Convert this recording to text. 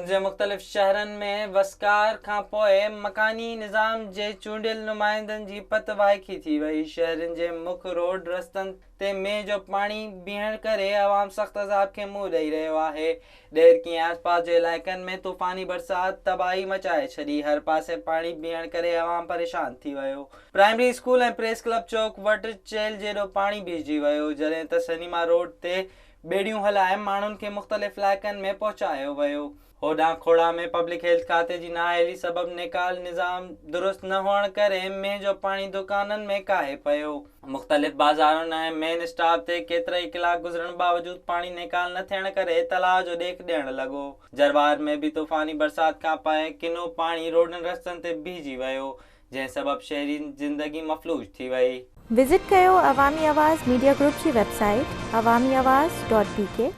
सिंध जे मुख़्तलिफ़ शहरनि में वसकार खां पोइ मकानी निज़ाम जे चूंडियल नुमाइंदनि जी पत वाइकी थी वई। शहरनि जे मुख्य रोड रस्तनि ते मींहं जो पाणी बीहण करे अवाम सख़्त अज़ाब खे मुंहुं ॾेई रहियो आहे। ॾेरकी ऐं आसपास जे इलाइक़नि में तूफ़ानी बरसात तबाही मचाए छॾी। हर पासे पाणी बीहण करे अवाम परेशान थी वियो। प्राइमरी स्कूल ऐं प्रेस क्लब चौक वटि चेल जेॾो पाणी बीहजी वियो, जॾहिं त सनीमा रोड ते ॿेड़ियूं हलाए माण्हुनि खे मुख़्तलिफ़ इलाइक़नि में पहुचायो वियो। होॾां खोड़ा में पब्लिक हेल्थ खाते जी नाअहली सबबि निकाल निज़ाम दुरुस्त न हुअण करे मींहं जो पाणी दुकाननि में काहे पियो। मुख़्तलिफ़ बाज़ारुनि ऐं मेन स्टॉप ते केतिरा ई कलाक गुज़रण बावजूदि पाणी निकाल न थियण करे तलाउ जो ॾेख ॾियण लॻो। जरवार में बि तूफ़ानी बरसात खां पोइ किनो पाणी रोडनि रस्तनि ते बीहजी वियो, जंहिं सबबि शहरी ज़िंदगी मफ़लूज थी वई। विज़िट कयो अवामी आवाज़ मीडिया ग्रुप जी वेबसाइट awamiawaz.pk